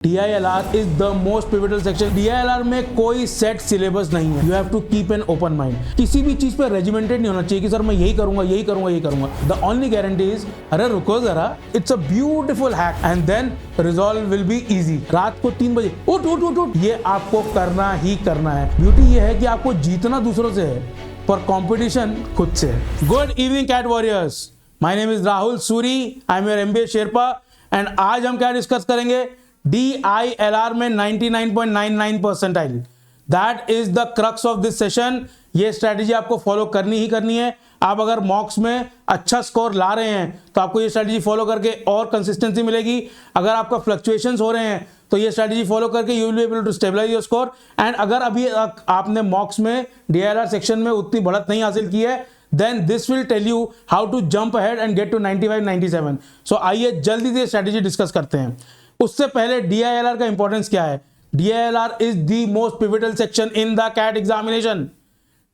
DILR is the most pivotal section. DILR में कोई set syllabus नहीं है। You have to keep an open mind. किसी भी चीज पे रेजिमेंटेड नहीं होना चाहिए कि सर मैं यही करूंगा यही करूंगा यही करूंगा। द ओनली गारंटी इज अरे रुको जरा, it's a beautiful hack and then resolve will be easy. रात को 3 बजे उठ उठ उठ उठ, ये आपको करना ही करना है। ब्यूटी ये है कि आपको जीतना दूसरों से है पर कंपटीशन खुद से है। Good evening CAT warriors, my name is Rahul Suri, I am your MBA sherpa and आज हम क्या डिस्कस करेंगे? DILR में 99.99 percentile, that is the crux of this session. ये स्ट्रेटेजी आपको फॉलो करनी ही करनी है। आप अगर मॉक्स में अच्छा स्कोर ला रहे हैं तो आपको ये स्ट्रेटेजी फॉलो करके और कंसिस्टेंसी मिलेगी। अगर आपका फ्लक्चुएशंस हो रहे हैं तो ये स्ट्रेटेजी फॉलो करके you will be able to stabilise your score. And अगर अभी आपने मॉक्स में DILR सेक्शन में उतनी बढ़त नहीं हासिल की है, then this will tell you how to jump ahead and get to 95, 97. So आइए जल्दी से स्ट्रेटेजी डिस्कस करते हैं। उससे पहले DILR का इंपॉर्टेंस क्या है? DILR is the most pivotal section in the CAT examination.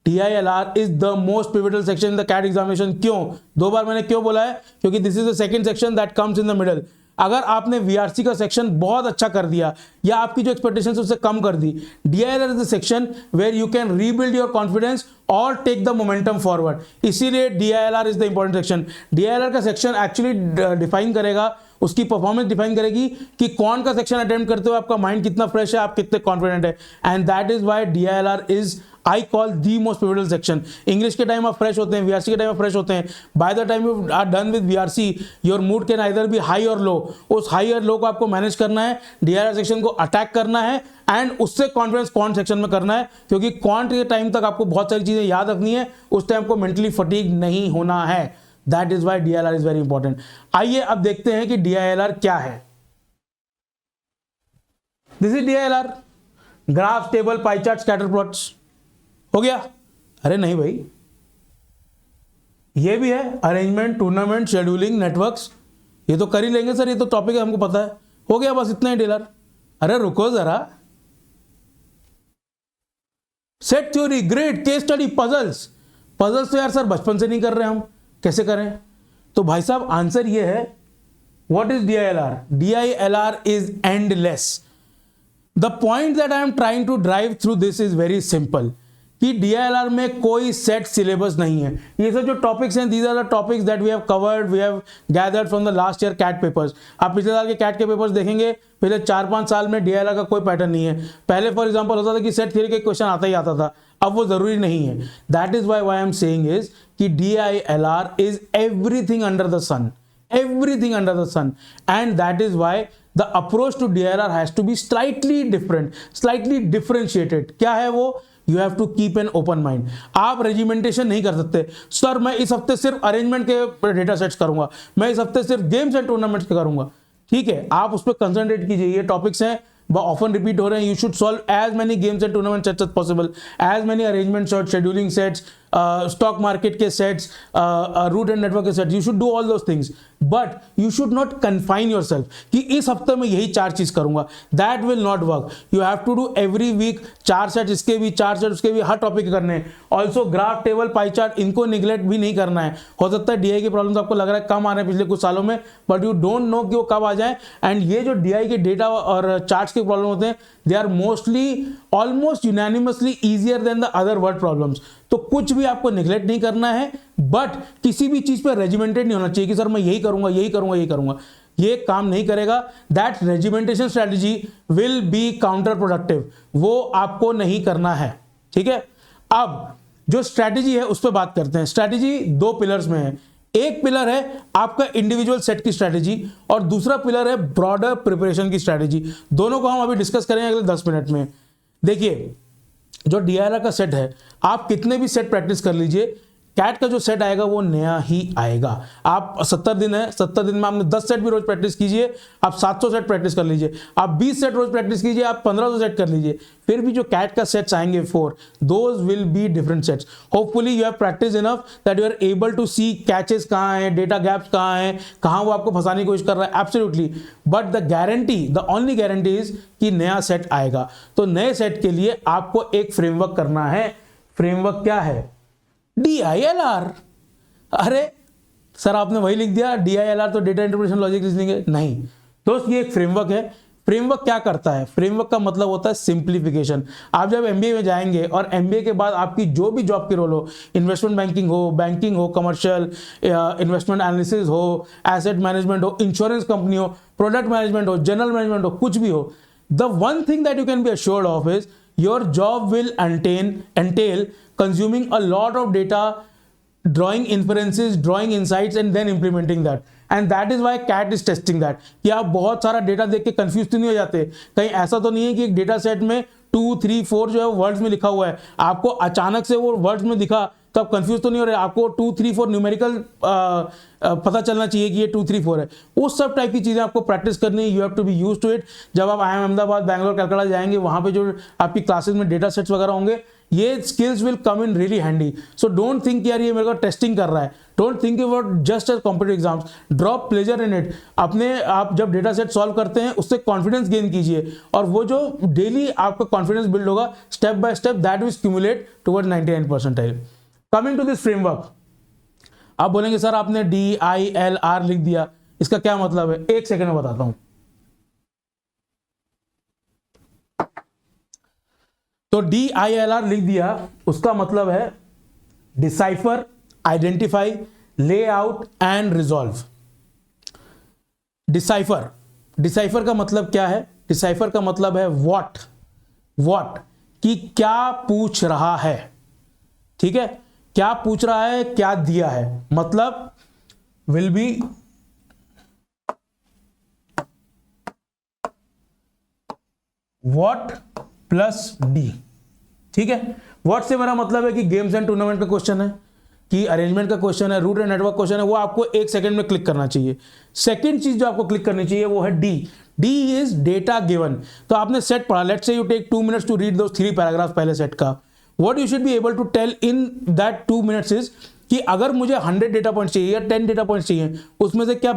DILR is the most pivotal section in the CAT examination. क्यों? 2 बार मैंने क्यों बोला है? क्योंकि this is the second section that comes in the middle. अगर आपने VRC का section बहुत अच्छा कर दिया या आपकी जो एक्सपेक्टेशंस उससे कम कर दी, DILR is the section where you can rebuild your confidence और टेक द मोमेंटम फॉरवर्ड। इसीलिए DILR is the important section. DILR का सेक्शन एक्चुअली डिफाइन करेगा, उसकी परफॉर्मेंस डिफाइन करेगी कि कौन का सेक्शन अटेम्प्ट करते हुए आपका माइंड कितना फ्रेश है, आप कितने कॉन्फिडेंट है। And that is why DILR is I call the most pivotal section. English के टाइम आप फ्रेश होते हैं, VRC के टाइम आप फ्रेश होते हैं। By the time you are done with VRC your mood can either be high और low. उस हाई और लो को आपको मैनेज करना है, DILR सेक्शन को अटैक करना है एंड उससे कॉन्फिडेंस क्वांट सेक्शन में करना है, क्योंकि क्वांट के टाइम तक आपको बहुत सारी चीजें याद रखनी है, उस टाइम को मेंटली फटीग नहीं होना है। That is why DILR is very important. आइए अब देखते हैं कि DILR क्या है। This is DILR, graph, table, pie chart, scatter plots. हो गया? अरे नहीं भाई, ये भी है अरेंजमेंट, टूर्नामेंट, शेड्यूलिंग, नेटवर्क्स। ये तो कर ही लेंगे सर, ये तो टॉपिक है, हमको पता है। हो गया, बस इतना ही DILR। अरे रुको जरा, set theory, grid, case study, puzzles. Puzzles तो यार सर बचपन से नहीं कर रहे हम, कैसे करें? तो भाई साहब आंसर ये है, what is DILR? DILR is endless. The point that I am trying to drive through this is very simple कि DILR में कोई सेट सिलेबस नहीं है। ये सब जो टॉपिक्स हैं, these are the topics that we have covered, we have gathered from the last year CAT papers. आप पिछले साल के कैट के पेपर्स देखेंगे, पिछले 4-5 साल में DILR का कोई पैटर्न नहीं है। पहले फॉर एग्जांपल होता था कि सेट थ्योरी के क्वेश्चन आता ही आता था, अब वो जरूरी नहीं है। That is why I am saying is कि DILR is everything under the sun, everything under the sun, and that is why the approach to DILR has to be slightly different, slightly differentiated. क्या है वो? You have to keep an open mind. आप regimentation नहीं कर सकते। Sir मैं इस हफ्ते सिर्फ अरेंजमेंट के डेटा सेट्स करूंगा, मैं इस हफ्ते सिर्फ गेम्स एंड टूर्नामेंट्स के करूंगा। ठीक है, आप उस पर कंसंट्रेट कीजिए। ये टॉपिक्स हैं, ऑफन रिपीट हो रहे हैं। You should solve as many games and tournament sets as possible, as many arrangement sets, scheduling sets, stock market के सेट्स, रूट एंड नेटवर्क के sets. You should do all those things, but you should not confine yourself कि इस हफ्ते में यही 4 चीज करूंगा। That will not work. You have to do every week 4 set इसके भी, 4 सेट उसके भी, हर टॉपिक करने हैं। Also graph, table, pie chart, इनको निगलेक्ट भी नहीं करना है। हो सकता है DI की प्रॉब्लम्स आपको लग रहा है कम आ रहे हैं पिछले कुछ सालों में, बट यू डोंट नो कि वो कब आ जाए। एंड ये जो DI के डेटा और चार्ट्स के प्रॉब्लम होते हैं, they are mostly almost unanimously easier than the other word problems. तो कुछ भी आपको निगलेक्ट नहीं करना है, बट किसी भी चीज पर रेजिमेंटेड नहीं होना चाहिए कि सर मैं यही करूंगा यही करूंगा यही करूंगा। ये काम नहीं करेगा। That regimentation strategy will be counter productive, वो आपको नहीं करना है। ठीक है, अब जो स्ट्रेटेजी है उस पर बात करते हैं। स्ट्रेटेजी 2 पिलर्स में है। एक पिलर है आपका इंडिविजुअल सेट की स्ट्रेटेजी और दूसरा पिलर है ब्रॉडर प्रिपरेशन की स्ट्रेटेजी। दोनों को हम अभी डिस्कस करेंगे अगले 10 मिनट में। देखिए, जो DILR का सेट है, आप कितने भी सेट प्रैक्टिस कर लीजिए, कैट का जो सेट आएगा वो नया ही आएगा। आप 70 दिन है, 70 दिन में आपने 10 सेट भी रोज प्रैक्टिस कीजिए, आप 700 सेट प्रैक्टिस कर लीजिए। आप 20 सेट रोज प्रैक्टिस कीजिए, आप 1500 सेट कर लीजिए। फिर भी जो कैट का सेट्स आएंगे 4, those will be different sets. Hopefully you have practice enough that you are able to see catches कहाँ हैं, डेटा गैप्स कहाँ हैं, कहाँ वो आपको फंसाने की कोशिश कर रहा है। Absolutely, but the guarantee, the only guarantee is कि नया सेट आएगा। तो नए सेट के लिए आपको एक फ्रेमवर्क करना है। फ्रेमवर्क क्या है? DILR। अरे सर आपने वही लिख दिया, DILR तो डेटा इंटरप्रिटेशन लॉजिक रीजनिंग है। नहीं दोस्त, ये एक फ्रेमवर्क है। फ्रेमवर्क क्या करता है? फ्रेमवर्क का मतलब होता है सिंप्लीफिकेशन। आप जब एमबीए में जाएंगे और एमबीए के बाद आपकी जो भी जॉब की रोल हो, इन्वेस्टमेंट बैंकिंग हो, कमर्शियल इन्वेस्टमेंट एनालिसिस हो, एसेट मैनेजमेंट हो, इंश्योरेंस कंपनी हो, प्रोडक्ट मैनेजमेंट हो, जनरल मैनेजमेंट हो, कुछ भी हो, the one thing that you can be assured of is your job will entail consuming a lot of data, drawing inferences, drawing insights and then implementing that. And that is why CAT is testing that, कि आप बहुत सारा data देख के confuse तो नहीं हो जाते? कहीं ऐसा तो नहीं है कि एक डेटा सेट में 2, 3, 4 जो है वर्ड्स में लिखा हुआ है, आपको अचानक से वो वर्ड्स में दिखा तो आप कंफ्यूज तो नहीं हो रहे? आपको 2, 3, 4 न्यूमेरिकल पता चलना चाहिए कि ये 2, 3, 4 है। उस सब टाइप की चीज़ें आपको प्रैक्टिस करनी है। You have to be use to it. जब आप IIM अहमदाबाद, बैंगलोर, कलकत्ता जाएंगे, वहाँ पे जो आपकी क्लासेस में डेटा सेट्स वगैरह होंगे, ये skills will come in really handy. So don't think यार ये मेरे को टेस्टिंग कर रहा है, don't think about just as competitive exams, drop pleasure in it. अपने आप जब डेटा सेट सॉल्व करते हैं उससे कॉन्फिडेंस गेन कीजिए, और वो जो डेली आपका कॉन्फिडेंस बिल्ड होगा step by step, that will stimulate toward 99 percentile. Coming to this framework, आप बोलेंगे सर आपने DILR लिख दिया, इसका क्या मतलब है? एक सेकंड में बताता हूं। तो DILR लिख दिया, उसका मतलब है decipher, identify, layout and resolve. Decipher का मतलब क्या है? डिसाइफर का मतलब है व्हाट कि क्या पूछ रहा है, ठीक है? क्या पूछ रहा है, क्या दिया है, मतलब will be what plus D, ठीक है? व्हाट से मेरा मतलब है कि गेम्स एंड टूर्नामेंट का क्वेश्चन है, कि अरेंजमेंट का क्वेश्चन है, रूट एंड नेटवर्क क्वेश्चन है, वो आपको एक सेकंड में क्लिक करना चाहिए। सेकंड चीज जो आपको क्लिक करनी चाहिए वो है डी इज डेटा गिवन। तो आपने सेट पढ़ा, let's say you take 2 minutes to read those 3 paragraph पहले सेट का। What you should be able to tell in that 2 minutes is कि अगर मुझे 100 डेटा पॉइंट्स चाहिए या 10 डेटा पॉइंट्स चाहिए, उसमें से क्या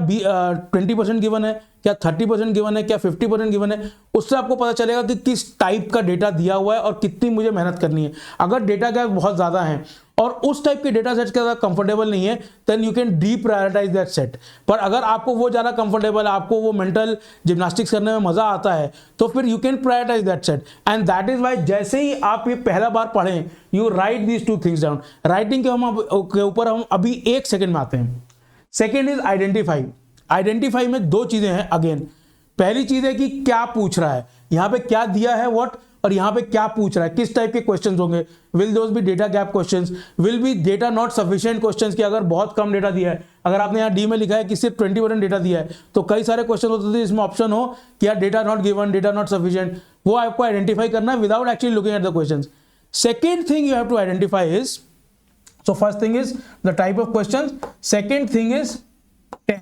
20% गिवन है, क्या 30% गिवन है, क्या 50% गिवन है, उससे आपको पता चलेगा कि किस टाइप का डेटा दिया हुआ है और कितनी मुझे मेहनत करनी है। अगर डेटा गैप बहुत ज़्यादा है और उस टाइप के डेटा सेट्स के साथ कंफर्टेबल नहीं है, then you can deprioritise that set. पर अगर आपको वो ज़्यादा कंफर्टेबल है, आपको वो मेंटल जिम्नास्टिक्स करने में मज़ा आता है, तो फिर you can prioritise that set. And that is why जैसे ही आप ये पहला बार पढ़ें, you write these 2 things down. Writing के ऊपर हम अभी 1 सेकेंड में आते हैं। Second is identify. आइडेंटिफाई में 2 चीज़ें हैं अगेन। पहली चीज़ है कि क्या पूछ रहा है, यहाँ पे क्या दिया है व्हाट, और यहाँ पे क्या पूछ रहा है, किस टाइप के क्वेश्चंस होंगे। Will those be data gap questions, will be data not sufficient questions, कि अगर बहुत कम डेटा दिया है, अगर आपने यहाँ डी में लिखा है कि सिर्फ 20% डेटा दिया है, तो कई सारे क्वेश्चन होते थे इसमें ऑप्शन हो कि यार data not given, data not sufficient, वो आपको आइडेंटिफाई करना है without actually looking at the question. Second thing you have to identify is, so first thing is the type of questions, second thing is 10।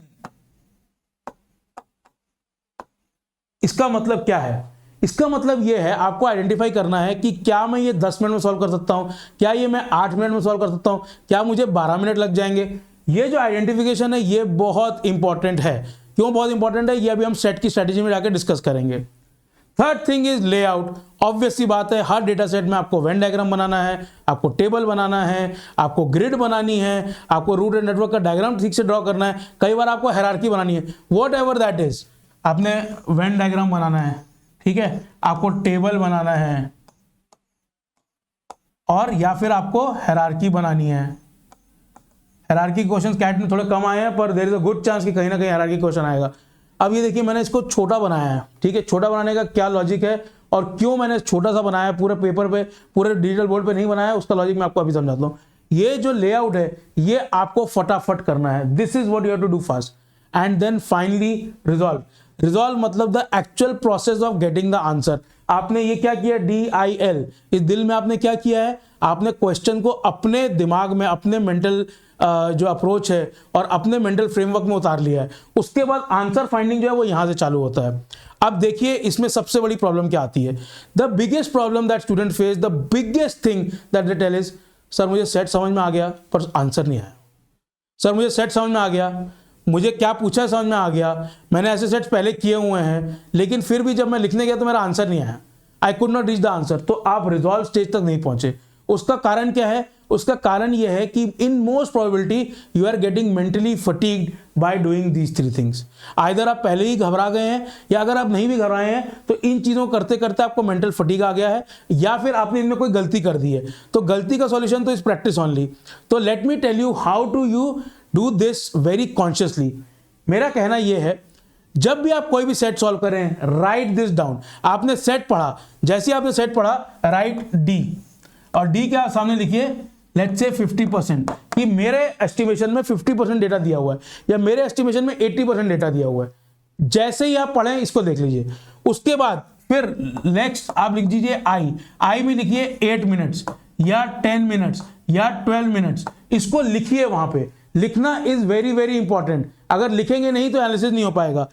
इसका मतलब क्या है? इसका मतलब यह है आपको आइडेंटिफाई करना है कि क्या मैं ये 10 मिनट में सॉल्व कर सकता हूं, क्या ये मैं 8 मिनट में सॉल्व कर सकता हूं, क्या मुझे 12 मिनट लग जाएंगे। ये जो आइडेंटिफिकेशन है ये बहुत इंपॉर्टेंट है। क्यों बहुत इंपॉर्टेंट है, ये अभी हम सेट की स्ट्रेटेजी में जाकर डिस्कस करेंगे। Third thing is layout. Obvious सी बात है, हर डेटा सेट में आपको वेन डायग्राम बनाना है, आपको टेबल बनाना है, आपको ग्रिड बनानी है, आपको रूट एंड नेटवर्क का डायग्राम ठीक से ड्रॉ करना है, कई बार आपको हायरार्की बनानी है, वॉट एवर दैट इज। आपने वेन डायग्राम बनाना है, ठीक है, आपको टेबल बनाना है, और या फिर आपको हायरार्की बनानी है। हायरार्की क्वेश्चन कैट में थोड़े कम आए हैं, पर there is a good chance कि कहीं ना कहीं हायरार्की क्वेश्चन आएगा। अब ये देखिए मैंने इसको छोटा बनाया है, ठीक है। छोटा बनाने का क्या लॉजिक है और क्यों मैंने छोटा सा बनाया, पूरे पेपर पे, पूरे डिजिटल बोर्ड पे नहीं बनाया, उसका लॉजिक मैं आपको अभी समझाता हूँ। ये जो लेआउट है ये आपको फटाफट करना है, this is what you have to do fast. And then finally resolve. Resolve मतलब the actual process of getting the answer. आपने ये क्या किया, DIL, इस दिल में आपने क्या किया है, आपने क्वेश्चन को अपने दिमाग में, अपने मेंटल जो अप्रोच है और अपने मेंटल फ्रेमवर्क में उतार लिया है। उसके बाद आंसर फाइंडिंग जो है वो यहां से चालू होता है। अब देखिए इसमें सबसे बड़ी प्रॉब्लम क्या आती है। The biggest problem that student face, the biggest thing that they tell is, sir मुझे सेट समझ में आ गया पर आंसर नहीं आया। सर मुझे सेट समझ में आ गया, मुझे क्या पूछा है समझ में आ गया, मैंने ऐसे सेट्स पहले किए हुए हैं, लेकिन फिर भी जब मैं लिखने गया तो मेरा आंसर नहीं आया, आई could not reach the answer. तो आप रिजॉल्व स्टेज तक नहीं पहुंचे। उसका कारण क्या है? उसका कारण यह है कि in most probability you are getting mentally fatigued by doing these three things. आइदर आप पहले ही घबरा गए हैं, या अगर आप नहीं भी घबराए हैं तो इन चीज़ों को करते करते आपको मेंटल फटीग आ गया है, या फिर आपने इनमें कोई गलती कर दी है। तो गलती का सॉल्यूशन तो इस प्रैक्टिस ओनली। तो let me tell you how to you do this very consciously. मेरा कहना यह है, जब भी आप कोई भी सेट सॉल्व करें, राइट दिस डाउन। आपने सेट पढ़ा, जैसे आपने सेट पढ़ा, राइट डी, और डी क्या सामने लिखिए, लेट्स से 50%, कि मेरे एस्टिमेशन में 50% डेटा दिया हुआ है, या मेरे एस्टिमेशन में 80% डेटा दिया हुआ है। जैसे ही आप पढ़ें इसको देख लीजिए। उसके बाद फिर नेक्स्ट आप लिख दीजिए आई में लिखिए 8 मिनट्स या 10 मिनट्स या 12 मिनट्स, इसको लिखिए। वहां पे लिखना इज वेरी वेरी इंपॉर्टेंट। अगर लिखेंगे नहीं तो एनालिसिस नहीं हो पाएगा।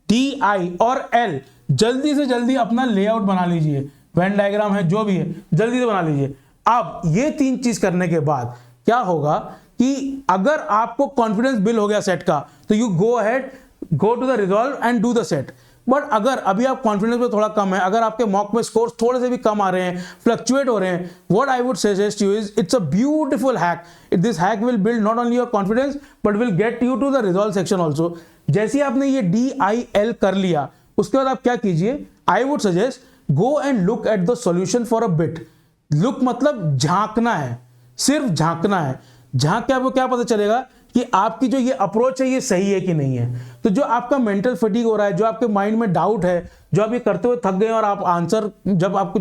डी, आई और एल, जल्दी से जल्दी अपना लेआउट बना लीजिए, वेन डायग्राम है जो भी है जल्दी से बना लीजिए। अब ये 3 चीज करने के बाद क्या होगा कि अगर आपको कॉन्फिडेंस बिल्ड हो गया सेट का, तो you go ahead, go to the resolve and do the set. But अगर अभी आप कॉन्फिडेंस में थोड़ा कम है, अगर आपके मॉक में स्कोर्स थोड़े से भी कम आ रहे हैं, फ्लक्चुएट हो रहे हैं, what I would suggest you is, it's a beautiful hack. This hack will build not only your confidence but will get you to the resolve section also. जैसे ही आपने ये DIL कर लिया, उसके बाद आप क्या कीजिए, आई would suggest go and look at the solution for a bit. Look मतलब झांकना है, सिर्फ झांकना है। झांक के आपको क्या पता चलेगा कि आपकी जो ये अप्रोच है ये सही है कि नहीं है। तो जो आपका मेंटल फटीग हो रहा है, जो आपके माइंड में डाउट है, जो आप ये करते हुए थक गए और आप आंसर जब आपको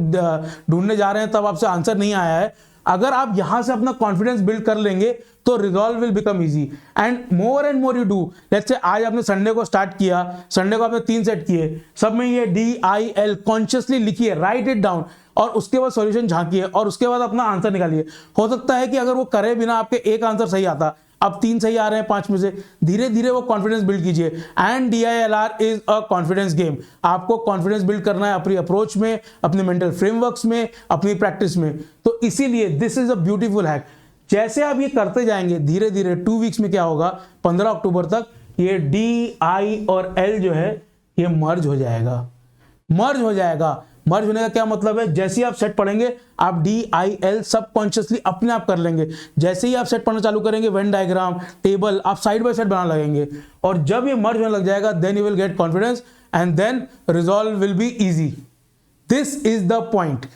ढूंढने जा रहे हैं तब आपसे आंसर नहीं आया है, अगर आप यहां से अपना कॉन्फिडेंस बिल्ड कर लेंगे तो resolve will become easy. And more you do, let's say आज आपने संडे को स्टार्ट किया, संडे को आपने 3 सेट किए, सब में ये DIL कॉन्शियसली लिखिए, राइट इट डाउन, और उसके बाद सॉल्यूशन झांकिए और उसके बाद अपना आंसर निकालिए। हो सकता है कि अगर वो करे बिना आपके एक आंसर सही आता, अब 3 सही आ रहे हैं 5 में से, धीरे धीरे वो कॉन्फिडेंस बिल्ड कीजिए। And DILR is a confidence game. आपको कॉन्फिडेंस बिल्ड करना है अपनी अप्रोच में, अपने मेंटल फ्रेमवर्क्स में, अपनी प्रैक्टिस में। तो इसीलिए this is a beautiful hack. जैसे आप ये करते जाएंगे धीरे धीरे, 2 वीक्स में क्या होगा, 15 अक्टूबर तक ये D, I और L जो है ये मर्ज हो जाएगा। मर्ज हो जाएगा। मर्ज होने का क्या मतलब है, जैसे ही आप सेट पढ़ेंगे आप DIL सब कॉन्शियसली अपने आप कर लेंगे। जैसे ही आप सेट पढ़ना चालू करेंगे, वेन डायग्राम, टेबल, आप साइड बाय साइड बनाने लगेंगे, और जब ये मर्ज होने लग जाएगा then you will get confidence and then resolve will be easy. This is the point.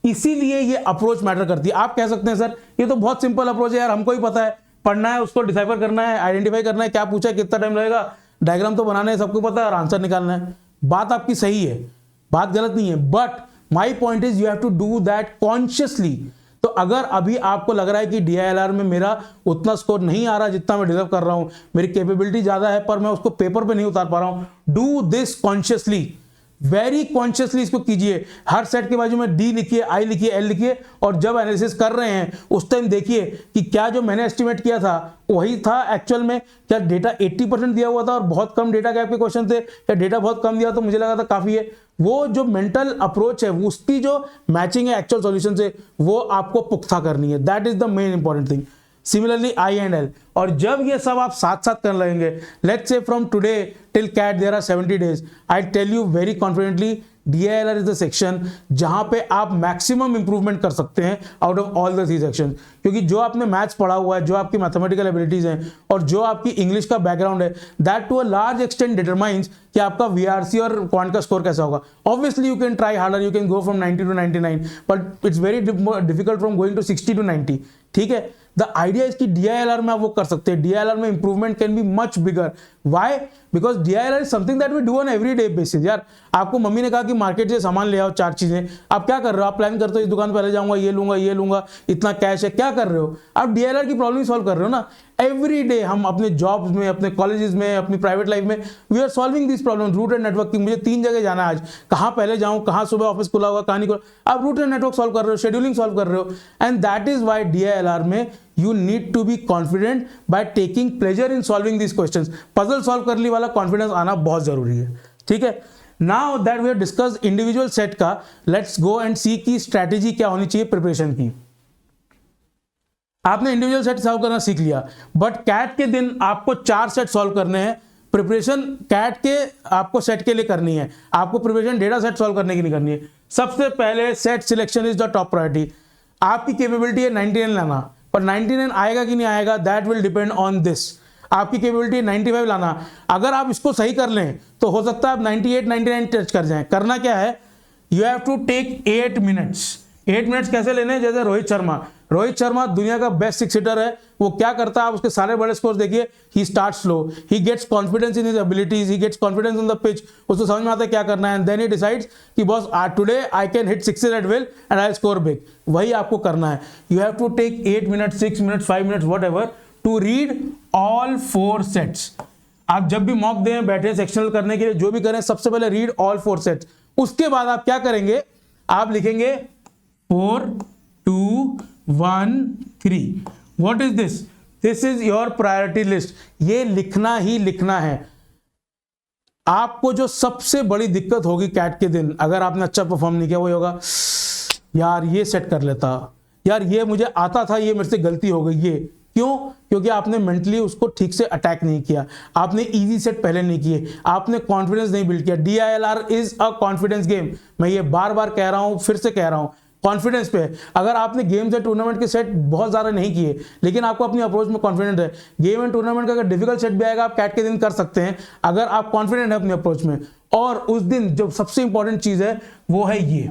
इसीलिए ये अप्रोच मैटर करती है। आप कह सकते हैं सर ये तो बहुत सिंपल अप्रोच है यार, हमको ही पता है, पढ़ना है, उसको डिसाइफर करना है, आइडेंटिफाई करना है, क्या पूछा है, कितना टाइम लगेगा, डायग्राम तो बनाना है, सबको पता है, और आंसर निकालना है। बात आपकी सही है, बात गलत नहीं है, but my point is you have to do that consciously. तो अगर अभी आपको लग रहा है कि DILR में मेरा उतना स्कोर नहीं आ रहा जितना मैं डिजर्व कर रहा हूं, मेरी कैपेबिलिटी ज्यादा है पर मैं उसको पेपर पे नहीं उतार पा रहा हूं, do this consciously, very consciously इसको कीजिए। हर सेट के बाजू में D लिखिए, I लिखिए, L लिखिए, और जब एनालिसिस कर रहे हैं उस टाइम देखिए कि क्या जो मैंने एस्टिमेट किया था वही था एक्चुअल में, क्या डेटा 80% दिया हुआ था और बहुत कम डेटा गैप के क्वेश्चन थे, या डेटा बहुत कम दिया तो मुझे लगा था काफी है। वो जो मेंटल अप्रोच है, उसकी जो मैचिंग है एक्चुअल सॉल्यूशन से, वो आपको पुख्ता करनी है। That is the main important thing. Similarly I and L, और जब ये सब आप साथ साथ करने लगेंगे, let's say from today till CAT there are 70 days, I tell you very confidently DILR is the section जहां पे आप मैक्सिमम इंप्रूवमेंट कर सकते हैं out of all the 3 section. क्योंकि जो आपने मैथ्स पढ़ा हुआ है, जो आपकी मैथमेटिकल एबिलिटीज हैं, और जो आपकी इंग्लिश का बैकग्राउंड है, that to a large extent determines कि आपका VRC और क्वांट का स्कोर कैसा होगा। Obviously you can try harder, you can go from 90 to 99, but it's very difficult from going to 60 to 90। ठीक है, द आइडिया इज कि DILR में आप वो कर सकते हैं। DILR में improvement can be much bigger. Why? Because DILR is something that we do on every day basis. यार आपको मम्मी ने कहा कि मार्केट से सामान ले आओ 4 चीजें, आप क्या कर रहे हो? आप प्लान करते हो इस दुकान पहले जाऊंगा, ये लूंगा, ये लूंगा, इतना कैश है, क्या कर रहे हो? आप DILR की प्रॉब्लम सॉल्व कर रहे हो ना। एवरी डे हम अपने जॉब्स में, अपने कॉलेजेस में, अपनी प्राइवेट लाइफ में we are solving this problem. Route and network की मुझे 3 जगह जाना है आज, कहाँ पहले जाऊं, कहाँ सुबह ऑफिस खुला होगा, कहाँ नहीं खुला, आप रूट एंड नेटवर्क सॉल्व कर रहे हो, शेड्यूलिंग सॉल्व कर रहे हो। And that is why DILR में you need to be confident by taking pleasure in solving these questions। puzzle solve करने वाला कॉन्फिडेंस आना बहुत जरूरी है। ठीक है, now that we have discussed individual set का, let's go and see की स्ट्रेटेजी क्या होनी चाहिए प्रिपरेशन की। आपने इंडिविजुअल सेट सॉल्व करना सीख लिया, बट कैट के दिन आपको 4 सेट सॉल्व करने हैं। प्रिपरेशन कैट के आपको सेट के लिए करनी है, आपको प्रिपरेशन डेटा सेट सॉल्व करने की नहीं करनी है। सबसे पहले set selection is the top priority. आपकी कैपेबिलिटी है 99 लाना, पर 99 आएगा कि नहीं आएगा that will depend on this. आपकी कैपेबिलिटी 95 लाना, अगर आप इसको सही कर लें तो हो सकता है आप 98 99 टच कर जाएं। करना क्या है, you have to take 8 minutes. 8 minutes कैसे लेने, जैसे रोहित शर्मा दुनिया का बेस्ट 6 हिटर है। वो क्या करता है, आप उसके सारे बड़े स्कोर देखिए, he start slow, he gets confidence in his abilities, he gets confidence on the pitch, उसको समझ में आता है क्या करना है, एंड देन ही डिसाइड्स कि boss today I can hit sixes at will and I score big. वही आपको करना है। You have to take 8 minutes, 6 minutes, 5 minutes, whatever, to read all 4 sets. आप जब भी मॉक दें, बैठे सेक्शनल करने के लिए, जो भी करें, सबसे पहले रीड ऑल 4 सेट्स। उसके बाद आप क्या करेंगे, आप लिखेंगे 4 2 1 3। What is this, this is your priority list. ये लिखना ही लिखना है। आपको जो सबसे बड़ी दिक्कत होगी कैट के दिन, अगर आपने अच्छा परफॉर्म नहीं किया, वो होगा यार ये सेट कर लेता, यार ये मुझे आता था, ये मेरे से गलती हो गई। ये क्यों, क्योंकि आपने मेंटली उसको ठीक से अटैक नहीं किया, आपने इजी सेट पहले नहीं किए, आपने कॉन्फिडेंस नहीं बिल्ड किया। DILR is a confidence game. मैं ये बार बार कह रहा हूं, फिर से कह रहा हूं, कॉन्फिडेंस पे। अगर आपने गेम्स या टूर्नामेंट के सेट बहुत ज़्यादा नहीं किए, लेकिन आपको अपनी अप्रोच में कॉन्फिडेंट है, गेम एंड टूर्नामेंट का अगर डिफिकल्ट सेट भी आएगा, आप कैट के दिन कर सकते हैं अगर आप कॉन्फिडेंट है अपनी अप्रोच में। और उस दिन जो सबसे इंपॉर्टेंट चीज़ है वो है ये,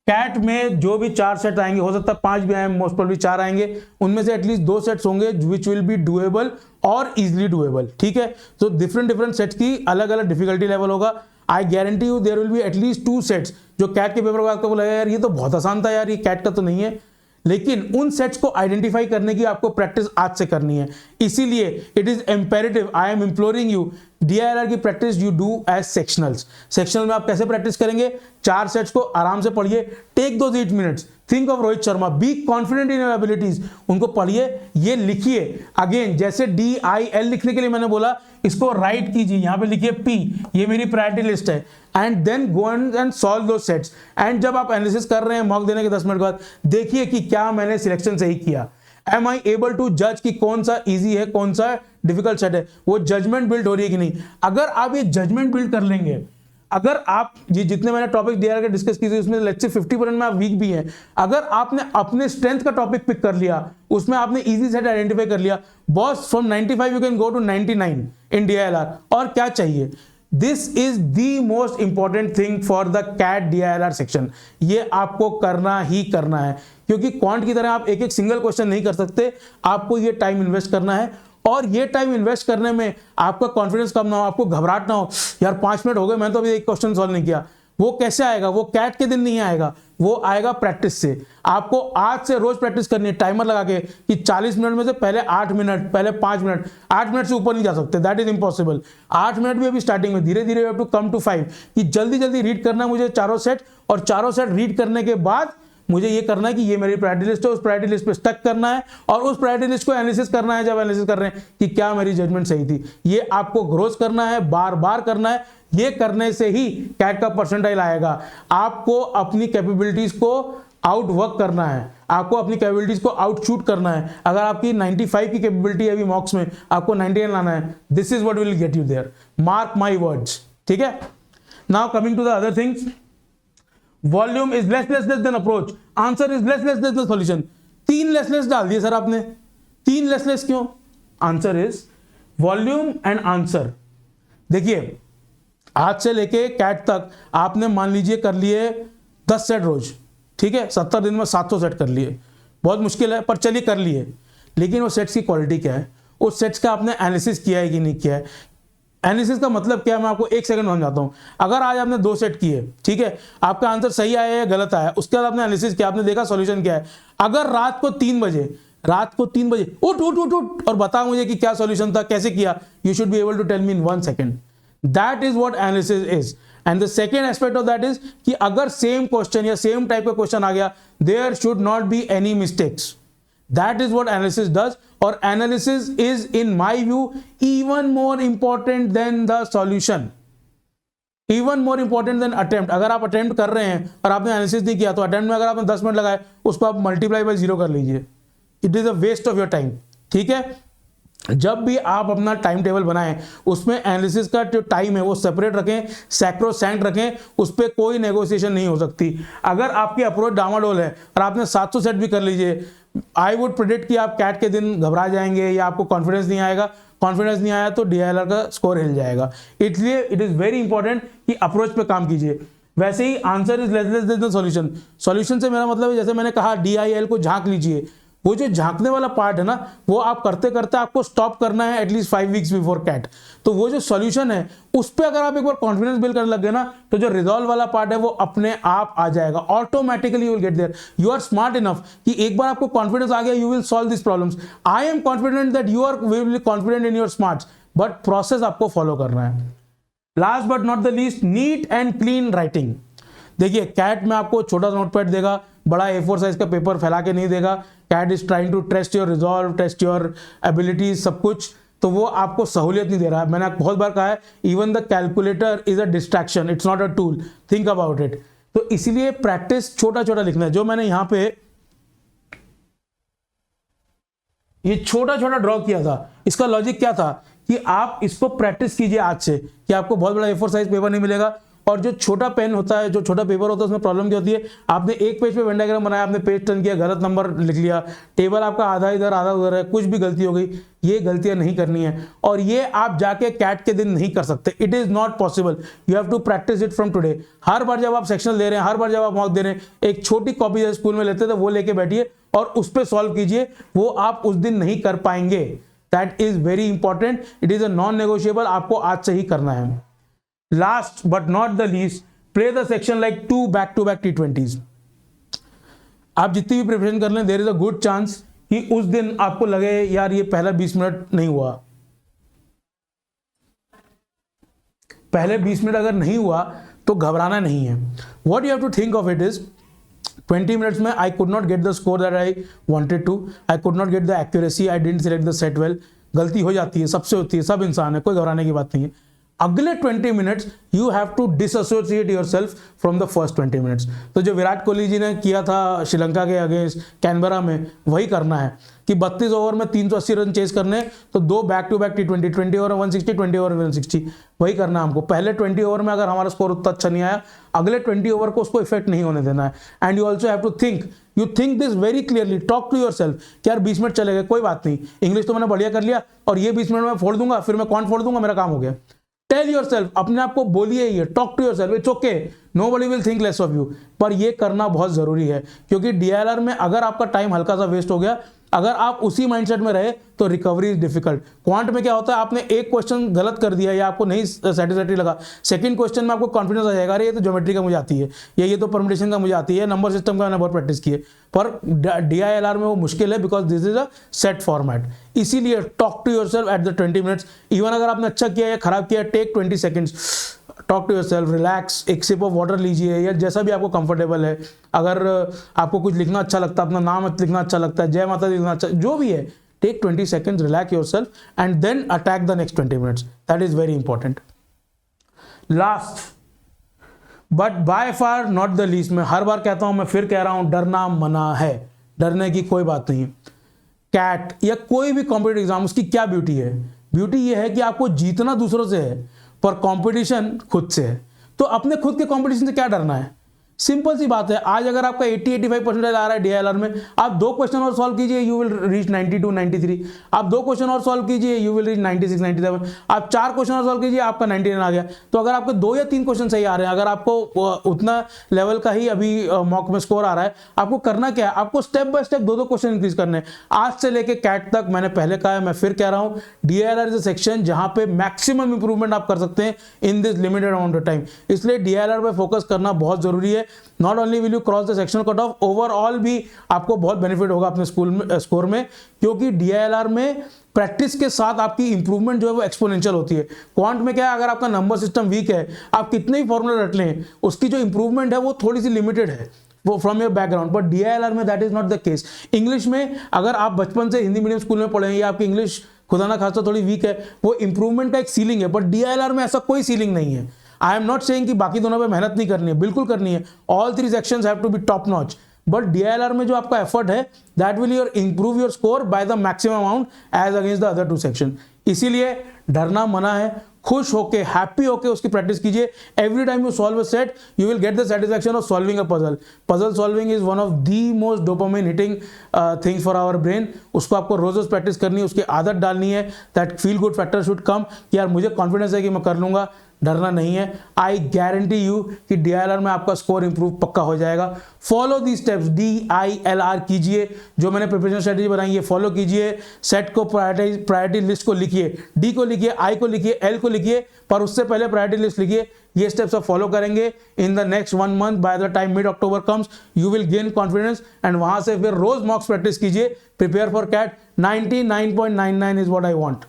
कैट में जो भी 4 सेट आएंगे, हो सकता है 5 भी आए, मोस्ट प्रोबेबली 4 आएंगे, उनमें से एटलीस्ट 2 सेट्स होंगे विच विल बी डुएबल और इजिली डुएबल। ठीक है, तो डिफरेंट सेट्स की अलग अलग डिफिकल्टी लेवल होगा। I guarantee you there will be at least 2 sets जो कैट के पेपर को आपको बोला यार ये तो बहुत आसान था यार, ये कैट का तो नहीं है। लेकिन उन सेट्स को आइडेंटिफाई करने की आपको प्रैक्टिस आज से करनी है। इसीलिए it is imperative, I am imploring you, DILR की practice you do as sectionals. Sectional में आप कैसे प्रैक्टिस करेंगे, 4 सेट्स को आराम से पढ़िए, take those 8 minutes, think of Rohit Sharma, be confident in your abilities, उनको पढ़िए, ये लिखिए। अगेन जैसे DIL लिखने के लिए मैंने बोला, इसको राइट कीजिए, यहां पे लिखिए P, ये मेरी प्रायोरिटी लिस्ट है, and then go and solve दो सेट्स। एंड जब आप एनालिसिस कर रहे हैं मॉक देने के 10 मिनट बाद, देखिए कि क्या मैंने सिलेक्शन सही किया। एम आई एबल टू जज कि कौन सा इजी है, कौन सा डिफिकल्ट सेट है, वो जजमेंट बिल्ड हो रही है कि नहीं। अगर आप ये जजमेंट बिल्ड कर लेंगे, अगर आप ये जितने मैंने टॉपिक DILR के डिस्कस किए थे उसमें लेट्स से 50% में आप वीक भी हैं, अगर आपने अपने स्ट्रेंथ का टॉपिक पिक कर लिया, उसमें आपने इजी सेट आइडेंटिफाई कर लिया, boss from 95 you can go to 99 in DILR। और क्या चाहिए, this is the most important thing for the CAT DILR section. ये आपको करना ही करना है, क्योंकि क्वांट की तरह आप एक एक सिंगल क्वेश्चन नहीं कर सकते, आपको ये टाइम इन्वेस्ट करना है। और ये टाइम इन्वेस्ट करने में आपका कॉन्फिडेंस कम ना हो, आपको घबराहट ना हो, यार 5 मिनट हो गए मैंने तो अभी एक क्वेश्चन सॉल्व नहीं किया। वो कैसे आएगा, वो कैट के दिन नहीं आएगा, वो आएगा प्रैक्टिस से। आपको आज से रोज प्रैक्टिस करनी है, टाइमर लगा के कि 40 मिनट में से पहले 8 मिनट, पहले 5 मिनट, 8 मिनट से ऊपर नहीं जा सकते, दैट इज इम्पॉसिबल। 8 मिनट भी अभी स्टार्टिंग में, धीरे धीरे टू कम टू 5, कि जल्दी जल्दी रीड करना है मुझे 4 सेट, और 4 सेट रीड करने के बाद मुझे ये करना है कि ये मेरी प्रायोरिटी लिस्ट है, उस प्रायोरिटी लिस्ट पे स्टक करना है, और उस प्रायोरिटी लिस्ट को एनालिसिस करना है, जब एनालिसिस कर रहे हैं कि क्या मेरी जजमेंट सही थी। ये आपको ग्रोथ करना है, बार बार करना है। ये करने से ही कैट का परसेंटाइल आएगा। आपको अपनी कैपेबिलिटीज को आउट वर्क करना है, आपको अपनी कैपेबिलिटीज को आउट शूट करना है। अगर आपकी 95 की कैपेबिलिटी है अभी मॉक्स में, आपको 99 लाना है। This is what will get you there, mark my words. ठीक है, now coming to the other things, volume is less than approach, answer is less than solution. 3 less डाल दिए सर आपने, 3 लेस क्यों? Answer is volume and answer. देखिए आज से लेके कैट तक आपने मान लीजिए कर लिए 10 सेट रोज, ठीक है, 70 दिन में 700 सेट कर लिए। बहुत मुश्किल है पर चलिए कर लिए। लेकिन वो सेट्स की क्वालिटी क्या है, उस सेट्स का आपने एनालिसिस किया है कि नहीं किया है। एनालिसिस का मतलब क्या है, मैं आपको 1 सेकंड समझाता हूं। अगर आज आपने 2 सेट किए, ठीक है, आपका आंसर सही आया या गलत आया, उसके बाद आपने एनालिसिस किया, आपने देखा सॉल्यूशन क्या है। अगर रात को 3 बजे उठ और बता मुझे कि क्या सॉल्यूशन था, कैसे किया, you should be able to tell me in 1 second. That is what analysis is. And the second aspect of that is कि अगर सेम क्वेश्चन या सेम टाइप का क्वेश्चन आ गया, there should not be any mistakes. That is what analysis does, और analysis is in my view even more important than the solution, even more important than attempt। अगर आप attempt कर रहे हैं और आपने analysis नहीं किया, तो attempt में अगर आपने 10 मिनट लगाए, उसको आप multiply by 0 कर लीजिए, it is a waste of your time। ठीक है, जब भी आप अपना टाइम टेबल बनाएं उसमें एनालिसिस का जो टाइम है वो सेपरेट रखें, सैक्रोसैंक्ट रखें, उस पर कोई नेगोशिएशन नहीं हो सकती। अगर आपकी अप्रोच डामाडोल है और आपने 700 सेट भी कर लीजिए, आई वुड प्रेडिक्ट कि आप कैट के दिन घबरा जाएंगे या आपको कॉन्फिडेंस नहीं आएगा। कॉन्फिडेंस नहीं आया तो DILR का स्कोर हिल जाएगा। इसलिए इट इज वेरी इंपॉर्टेंट कि अप्रोच पे काम कीजिए। वैसे ही answer is less than solution. Solution से मेरा मतलब है, जैसे मैंने कहा DIL को झांक लीजिए, वो जो झांकने वाला पार्ट है ना, वो आप करते करते आपको स्टॉप करना है एटलीस्ट 5 वीक्स बिफोर कैट। तो वो जो सॉल्यूशन है उस पर अगर आप एक बार कॉन्फिडेंस बिल्ड करने लग गए ना, तो जो रिजॉल्व वाला पार्ट है वो अपने आप आ जाएगा, automatically you will get there. You are smart enough कि एक बार आपको कॉन्फिडेंस आ गया, you will solve this problems. I am confident that you are will confident in your smarts, but process आपको फॉलो करना है। Last but not the least, neat and clean writing. देखिए कैट में आपको छोटा सा नोटपैड देगा, बड़ा A4 साइज का पेपर फैला के नहीं देगा। CAT is trying to test your resolve, test your abilities, सब कुछ, तो वो आपको सहूलियत नहीं दे रहा है। मैंने बहुत बार कहा है, even the calculator is a distraction, it's not a tool, think about it. तो इसीलिए प्रैक्टिस छोटा छोटा लिखना है। जो मैंने यहां पे ये छोटा छोटा ड्रॉ किया था, इसका लॉजिक क्या था कि आप इसको प्रैक्टिस कीजिए आज से, कि आपको बहुत बड़ा A4 साइज पेपर नहीं मिलेगा। और जो छोटा पेन होता है, जो छोटा पेपर होता है, उसमें प्रॉब्लम क्या होती है, आपने एक पेज पे वेन डायग्राम बनाया, आपने पेज टर्न किया, गलत नंबर लिख लिया, टेबल आपका आधा इधर आधा उधर है, कुछ भी गलती हो गई। ये गलतियां नहीं करनी है, और ये आप जाके कैट के दिन नहीं कर सकते। It is not possible. You have to practice it from today. हर बार जब आप सेक्शन ले रहे हैं, हर बार जब आप मॉक दे रहे हैं, एक छोटी कॉपी जैसे स्कूल में लेते थे वो लेके बैठिए और उस पर सॉल्व कीजिए। वो आप उस दिन नहीं कर पाएंगे। That is very important. It is a non negotiable, आपको आज से ही करना है। Last but not the least, play the section like 2 बैक-to-back T20s। आप जितनी भी प्रिपरेशन कर लें, there is a good chance कि उस दिन आपको लगे यार ये पहला 20 मिनट नहीं हुआ। पहले 20 मिनट अगर नहीं हुआ तो घबराना नहीं है। What you have to think of it is 20 minutes में I could not get the score that I wanted to, I could not get the accuracy, I didn't select the set well. गलती हो जाती है, सबसे होती है, सब इंसान है, कोई घबराने की बात नहीं है। अगले 20 minutes you have to disassociate yourself from the first 20 minutes. तो जो विराट कोहली जी ने किया था श्रीलंका के अगेंस्ट कैनबरा में, वही करना है कि 32 ओवर में 380 रन चेस करने, तो 2 बैक-to-back T20, 20 ओवर 160, 20 ओवर 160, वही करना है हमको। पहले 20 ओवर में अगर हमारा स्कोर उतना अच्छा नहीं आया, अगले 20 ओवर को उसको इफेक्ट नहीं होने देना है। And you also have to think, you think this very clearly, talk to yourself कि यार 20 मिनट चले गए, कोई बात नहीं, इंग्लिश तो मैंने बढ़िया कर लिया और ये 20 मिनट में फोड़ दूंगा, फिर मैं कौन फोड़ दूंगा, मेरा काम हो गया। टेल योरसेल्फ, अपने आप को बोलिए ये, talk to yourself, it's okay, nobody will think less of you. पर ये करना बहुत जरूरी है, क्योंकि DILR में अगर आपका टाइम हल्का सा वेस्ट हो गया, अगर आप उसी माइंडसेट में रहे तो रिकवरी इज डिफिकल्ट। क्वांट में क्या होता है, आपने एक क्वेश्चन गलत कर दिया या आपको नहीं सेटिस्फैक्टरी लगा, सेकंड क्वेश्चन में आपको कॉन्फिडेंस आ जाएगा, अरे ये तो ज्योमेट्री का मुझे आती है, या ये तो परम्यूटेशन का मुझे आती है, नंबर सिस्टम का मैंने बहुत प्रैक्टिस की है। पर DILR में वो मुश्किल है, because this is a set format. इसीलिए talk to yourself at the 20 minutes. Even अगर आपने अच्छा किया या खराब किया, take 20 seconds, talk to yourself, relax, एक सिप ऑफ वाटर लीजिए या जैसा भी आपको कंफर्टेबल है। अगर आपको कुछ लिखना अच्छा लगता है, अपना नाम लिखना अच्छा लगता है, जय माता दी लिखना अच्छा, जो भी है, take 20 seconds, relax yourself and then attack the next 20 minutes. That is very important. Last but by far not the least, मैं हर बार कहता हूं, मैं फिर कह रहा हूं, डरना मना है, डरने की कोई बात नहीं। कैट या कोई भी कॉम्पिटिटिव एग्जाम, उसकी क्या ब्यूटी है? ब्यूटी ये है कि आपको जीतना दूसरों से है, पर कंपटीशन खुद से है। तो अपने खुद के कंपटीशन से क्या डरना है? सिंपल सी बात है। आज अगर आपका 80-85% आ रहा है DILR में, आप 2 क्वेश्चन और सॉल्व कीजिए, यू विल रीच 92-93। आप 2 क्वेश्चन और सॉल्व कीजिए, यू विल रीच 96-97। आप 4 क्वेश्चन और सॉल्व कीजिए, आपका 99 आ गया। तो अगर आपके 2 या 3 क्वेश्चन सही आ रहे हैं, अगर आपको उतना लेवल का ही अभी मॉक में स्कोर आ रहा है, आपको करना क्या है? आपको step by step 2-2 question increase करने हैं। आज से लेके कैट तक, मैंने पहले कहा है, मैं फिर कह रहा हूं, DILR इज अ सेक्शन जहां पे मैक्सिमम इंप्रूवमेंट आप कर सकते हैं in this limited amount of time. इसलिए DILR पे फोकस करना बहुत जरूरी है। Not only will you cross the sectional cut off, overall भी आपको बहुत बेनिफिट होगा अपने स्कोर में, क्योंकि DILR में प्रैक्टिस के साथ आपकी इंप्रूवमेंट जो है वो एक्सपोनेंशियल होती है। क्वांट में क्या है, अगर आपका नंबर सिस्टम वीक है, आप कितने भी फॉर्मूला रट लें, उसकी जो इंप्रूवमेंट है वो थोड़ी सी लिमिटेड है, वो from your background. But DILR में that is not the case. English में अगर आप बचपन से हिंदी मीडियम स्कूल में पढ़े हैं या आपकी इंग्लिश खुदा ना खासा थोड़ी वीक है, वो इंप्रूवमेंट का एक सीलिंग है। बट DILR में ऐसा कोई सीलिंग नहीं है। आई एम नॉट सेइंग कि बाकी दोनों पे मेहनत नहीं करनी है, बिल्कुल करनी है। All 3 sections have to be top notch, but DILR में जो आपका एफर्ट है that will your improve your score by the maximum amount edge against the other 2 section. इसीलिए डरना मना है, खुश होके हैप्पी होके उसकी प्रैक्टिस कीजिए। Every time you solve a set you will get the satisfaction of solving a puzzle. Puzzle solving is one of the most dopamine hitting things for our brain. उसको आपको रोज रोज प्रैक्टिस करनी है, उसकी आदत डालनी है। That feel good factor should come कि यार मुझे कॉन्फिडेंस है कि मैं कर लूंगा, डरना नहीं है। आई गारंटी यू कि DILR में आपका स्कोर इंप्रूव पक्का हो जाएगा। फॉलो दी स्टेप्स, DILR कीजिए, जो मैंने प्रिपरेशन स्ट्रेटेजी बनाई है फॉलो कीजिए। सेट को प्रायोरिटी लिस्ट को लिखिए, D को लिखिए, I को लिखिए, L को लिखिए, पर उससे पहले प्रायोरिटी लिस्ट लिखिए। ये स्टेप्स आप फॉलो करेंगे in the next 1 month, by the time mid October comes you will gain confidence and वहां से फिर रोज मॉक्स प्रैक्टिस कीजिए। Prepare for CAT 99.99 is what I want.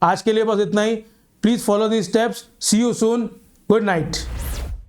आज के लिए बस इतना ही। Please follow the steps. See you soon. Good night.